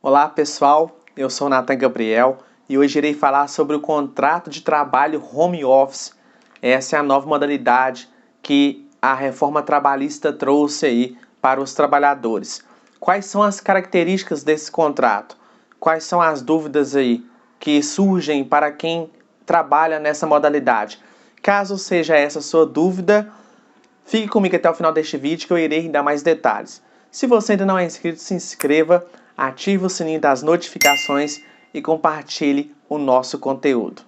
Olá pessoal, eu sou o Nathan Gabriel e hoje irei falar sobre o contrato de trabalho home office. Essa é a nova modalidade que a reforma trabalhista trouxe aí para os trabalhadores. Quais são as características desse contrato? Quais são as dúvidas aí que surgem para quem trabalha nessa modalidade? Caso seja essa a sua dúvida, fique comigo até o final deste vídeo que eu irei dar mais detalhes. Se você ainda não é inscrito, se inscreva, ative o sininho das notificações e compartilhe o nosso conteúdo.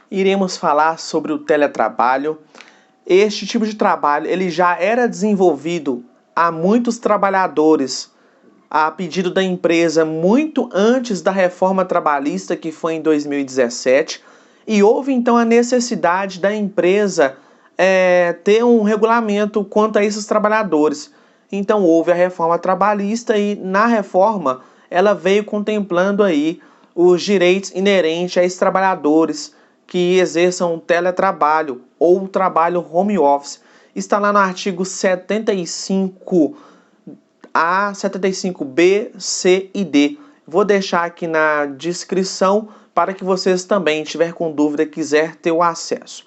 Iremos falar sobre o teletrabalho. Este tipo de trabalho ele já era desenvolvido a muitos trabalhadores a pedido da empresa muito antes da reforma trabalhista, que foi em 2017, e houve então a necessidade da empresa ter um regulamento quanto a esses trabalhadores. Então houve a reforma trabalhista e na reforma ela veio contemplando aí os direitos inerentes a esses trabalhadores que exerçam teletrabalho ou trabalho home office. Está lá no artigo 75 A, 75B, C e D. Vou deixar aqui na descrição para que vocês também, tiver com dúvida, quiser ter o acesso.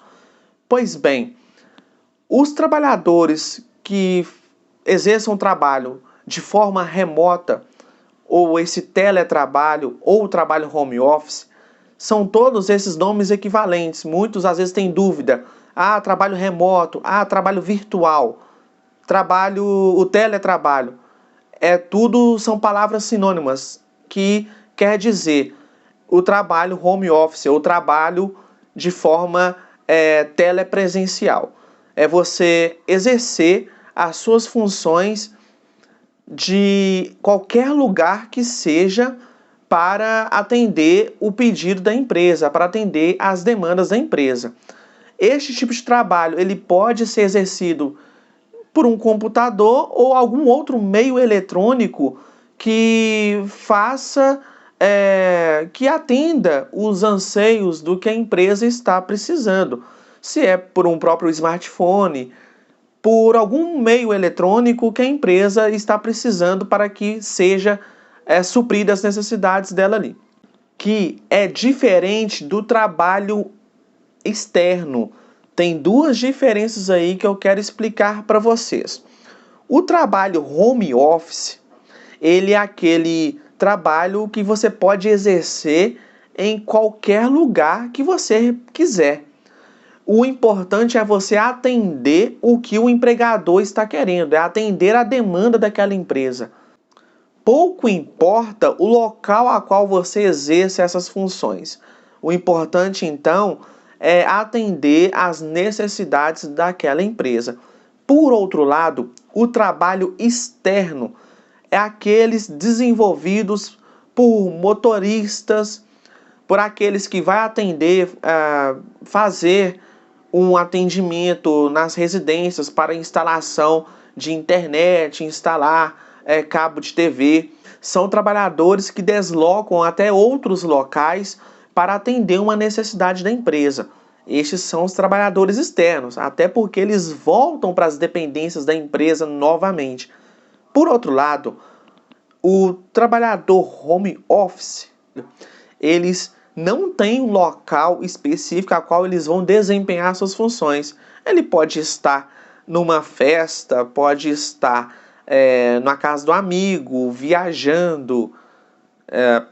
Pois bem, os trabalhadores que exerçam trabalho de forma remota, ou esse teletrabalho, ou trabalho home office, são todos esses nomes equivalentes. Muitos às vezes têm dúvida. Trabalho remoto, trabalho virtual, o teletrabalho. São palavras sinônimas, que quer dizer o trabalho home office, ou trabalho de forma telepresencial. É você exercer as suas funções de qualquer lugar que seja para atender o pedido da empresa, para atender as demandas da empresa. Este tipo de trabalho ele pode ser exercido por um computador ou algum outro meio eletrônico que que atenda os anseios do que a empresa está precisando. Se é por um próprio smartphone, por algum meio eletrônico que a empresa está precisando para que seja suprida as necessidades dela ali. Que é diferente do trabalho externo. Tem duas diferenças aí que eu quero explicar para vocês. O trabalho home office, ele é aquele trabalho que você pode exercer em qualquer lugar que você quiser. O importante é você atender o que o empregador está querendo, é atender a demanda daquela empresa. Pouco importa o local a qual você exerce essas funções. O importante, então, é atender às necessidades daquela empresa. Por outro lado, o trabalho externo é aqueles desenvolvidos por motoristas, por aqueles que vai atender, fazer um atendimento nas residências para instalação de internet, instalar cabo de TV. São trabalhadores que deslocam até outros locais para atender uma necessidade da empresa. Estes são os trabalhadores externos, até porque eles voltam para as dependências da empresa novamente. Por outro lado, o trabalhador home office, eles não têm um local específico a qual eles vão desempenhar suas funções. Ele pode estar numa festa, pode estar na casa do amigo, viajando,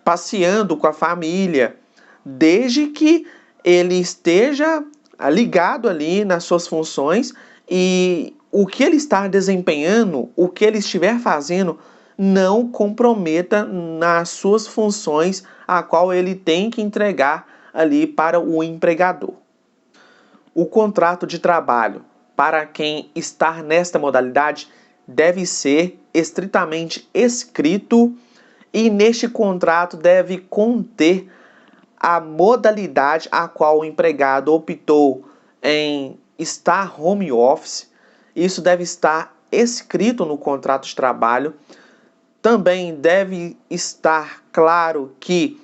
passeando com a família, desde que ele esteja ligado ali nas suas funções e o que ele está desempenhando, o que ele estiver fazendo, não comprometa nas suas funções a qual ele tem que entregar ali para o empregador. O contrato de trabalho para quem está nesta modalidade deve ser estritamente escrito e neste contrato deve conter a modalidade a qual o empregado optou em estar home office. Isso deve estar escrito no contrato de trabalho. Também deve estar claro que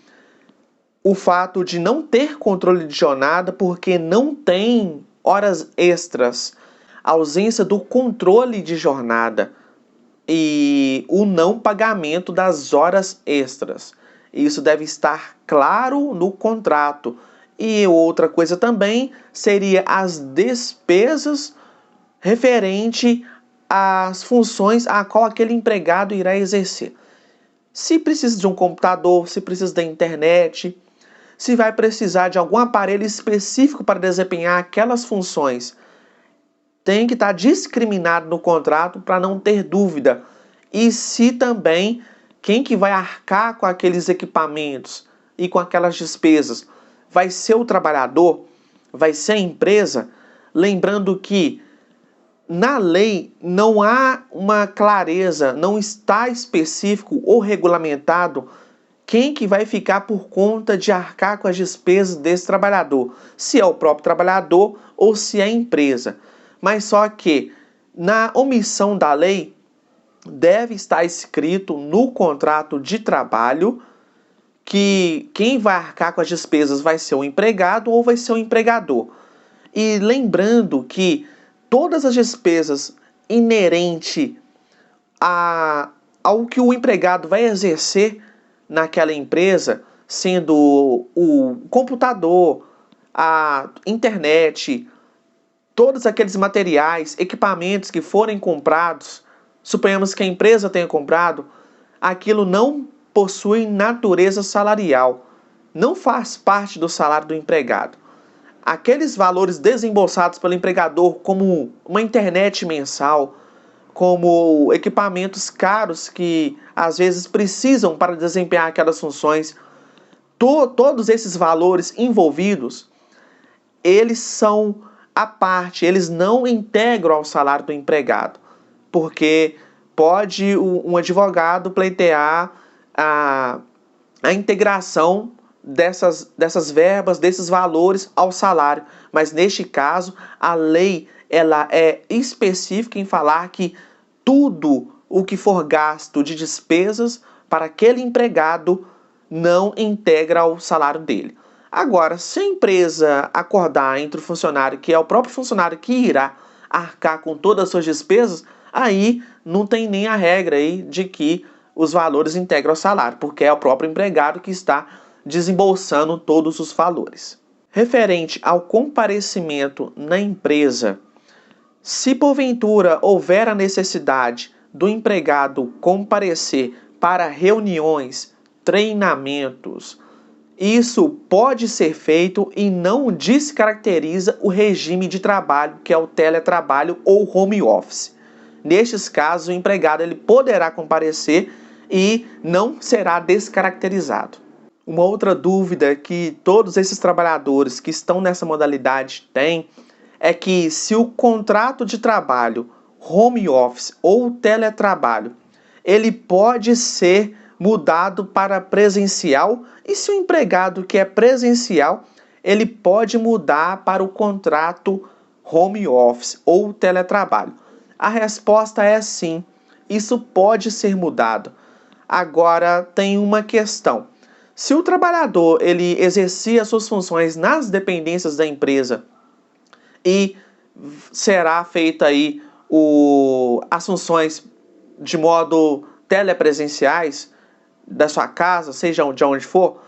o fato de não ter controle de jornada, porque não tem horas extras, ausência do controle de jornada e o não pagamento das horas extras. Isso deve estar claro no contrato. E outra coisa também seria as despesas referente às funções a qual aquele empregado irá exercer. Se precisa de um computador, se precisa da internet, se vai precisar de algum aparelho específico para desempenhar aquelas funções, tem que estar discriminado no contrato para não ter dúvida. E se também quem que vai arcar com aqueles equipamentos e com aquelas despesas vai ser o trabalhador, vai ser a empresa, lembrando que na lei não há uma clareza, não está específico ou regulamentado quem que vai ficar por conta de arcar com as despesas desse trabalhador, se é o próprio trabalhador ou se é a empresa. Mas só que na omissão da lei deve estar escrito no contrato de trabalho que quem vai arcar com as despesas vai ser o empregado ou vai ser o empregador. E lembrando que todas as despesas inerentes ao que o empregado vai exercer naquela empresa, sendo o computador, a internet, todos aqueles materiais, equipamentos que forem comprados, suponhamos que a empresa tenha comprado, aquilo não possui natureza salarial, não faz parte do salário do empregado. Aqueles valores desembolsados pelo empregador, como uma internet mensal, como equipamentos caros que às vezes precisam para desempenhar aquelas funções, todos esses valores envolvidos, eles são à parte, eles não integram ao salário do empregado, porque pode um advogado pleitear a integração dessas verbas, desses valores ao salário, mas neste caso a lei ela é específica em falar que tudo o que for gasto de despesas para aquele empregado não integra ao salário dele. Agora, se a empresa acordar entre o funcionário, que é o próprio funcionário que irá arcar com todas as suas despesas, aí não tem nem a regra aí de que os valores integram ao salário, porque é o próprio empregado que está desembolsando todos os valores. Referente ao comparecimento na empresa, se porventura houver a necessidade do empregado comparecer para reuniões, treinamentos, isso pode ser feito e não descaracteriza o regime de trabalho, que é o teletrabalho ou home office. Nestes casos, o empregado ele poderá comparecer e não será descaracterizado. Uma outra dúvida que todos esses trabalhadores que estão nessa modalidade têm é que se o contrato de trabalho, home office ou teletrabalho, ele pode ser mudado para presencial, e se o empregado que é presencial, ele pode mudar para o contrato home office ou teletrabalho. A resposta é sim, isso pode ser mudado. Agora tem uma questão. Se o trabalhador ele exercia suas funções nas dependências da empresa e será feita aí as funções de modo telepresenciais da sua casa, seja de onde for,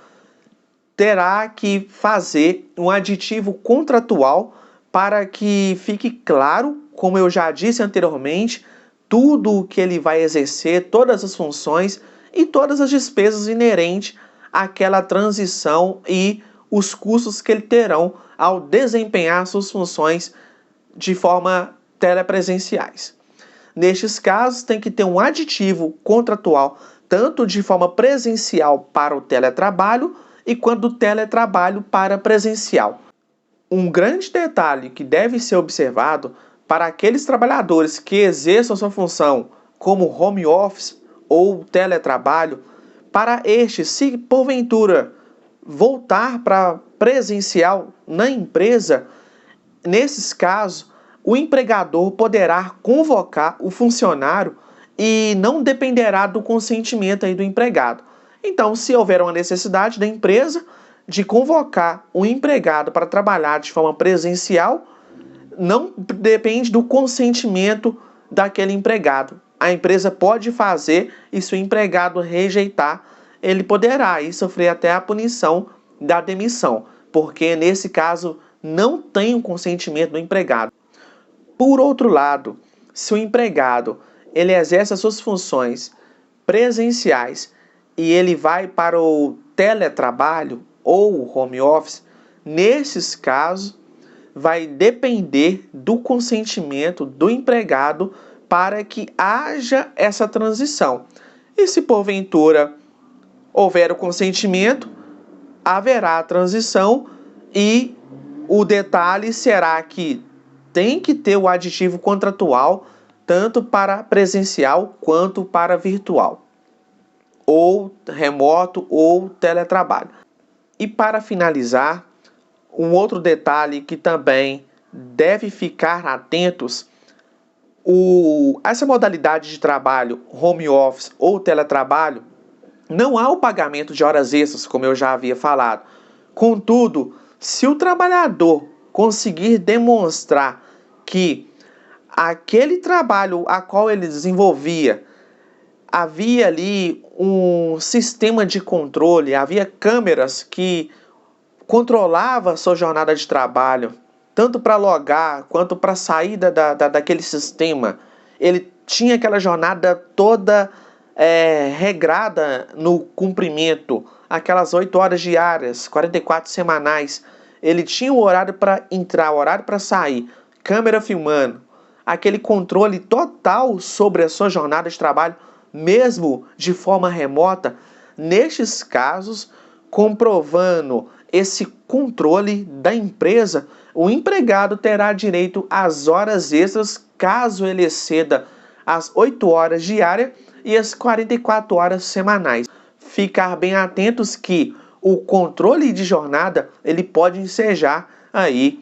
terá que fazer um aditivo contratual para que fique claro, como eu já disse anteriormente, tudo o que ele vai exercer, todas as funções e todas as despesas inerentes àquela transição e os custos que ele terão ao desempenhar suas funções de forma telepresenciais. Nestes casos, tem que ter um aditivo contratual, tanto de forma presencial para o teletrabalho e quanto do teletrabalho para presencial. Um grande detalhe que deve ser observado para aqueles trabalhadores que exerçam sua função como home office ou teletrabalho, para estes, se porventura voltar para presencial na empresa, nesses casos, o empregador poderá convocar o funcionário e não dependerá do consentimento aí do empregado. Então, se houver uma necessidade da empresa de convocar um empregado para trabalhar de forma presencial, não depende do consentimento daquele empregado. A empresa pode fazer e se o empregado rejeitar, ele poderá aí sofrer até a punição da demissão, porque nesse caso não tem o consentimento do empregado. Por outro lado, se o empregado ele exerce as suas funções presenciais e ele vai para o teletrabalho ou o home office, nesses casos vai depender do consentimento do empregado para que haja essa transição. E se porventura houver o consentimento, haverá a transição e o detalhe será que tem que ter o aditivo contratual tanto para presencial quanto para virtual, ou remoto ou teletrabalho. E para finalizar, um outro detalhe que também deve ficar atentos, essa modalidade de trabalho, home office ou teletrabalho, não há o pagamento de horas extras, como eu já havia falado. Contudo, se o trabalhador conseguir demonstrar que aquele trabalho a qual ele desenvolvia, havia ali um sistema de controle, havia câmeras que controlava a sua jornada de trabalho, tanto para logar quanto para sair daquele sistema. Ele tinha aquela jornada toda regrada no cumprimento, aquelas 8 horas diárias, 44 semanais. Ele tinha o horário para entrar, o horário para sair, câmera filmando, aquele controle total sobre a sua jornada de trabalho, mesmo de forma remota. Nestes casos, comprovando esse controle da empresa, o empregado terá direito às horas extras caso ele exceda as 8 horas diárias e as 44 horas semanais. Ficar bem atentos que o controle de jornada ele pode ensejar aí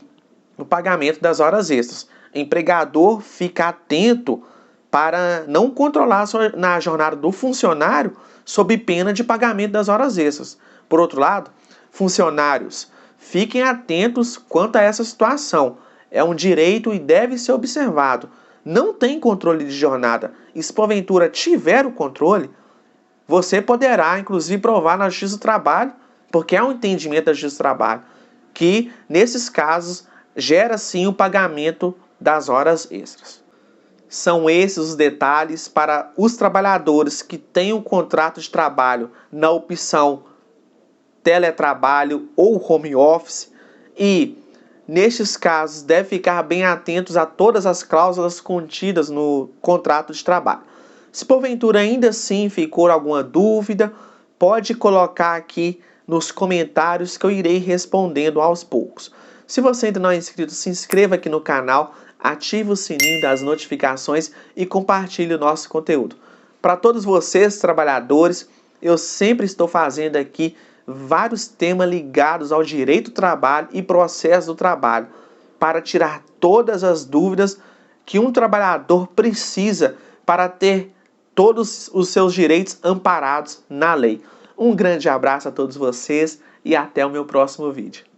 o pagamento das horas extras. O empregador fica atento para não controlar na jornada do funcionário sob pena de pagamento das horas extras. Por outro lado, funcionários, fiquem atentos quanto a essa situação. É um direito e deve ser observado. Não tem controle de jornada. E se porventura tiver o controle, você poderá, inclusive, provar na Justiça do Trabalho, porque é um entendimento da Justiça do Trabalho, que, nesses casos, gera sim o pagamento das horas extras. São esses os detalhes para os trabalhadores que têm o contrato de trabalho na opção teletrabalho ou home office e, nestes casos, deve ficar bem atentos a todas as cláusulas contidas no contrato de trabalho. Se porventura ainda assim ficou alguma dúvida, pode colocar aqui nos comentários que eu irei respondendo aos poucos. Se você ainda não é inscrito, se inscreva aqui no canal, ative o sininho das notificações e compartilhe o nosso conteúdo. Para todos vocês, trabalhadores, eu sempre estou fazendo aqui vários temas ligados ao direito do trabalho e processo do trabalho, para tirar todas as dúvidas que um trabalhador precisa para ter todos os seus direitos amparados na lei. Um grande abraço a todos vocês e até o meu próximo vídeo.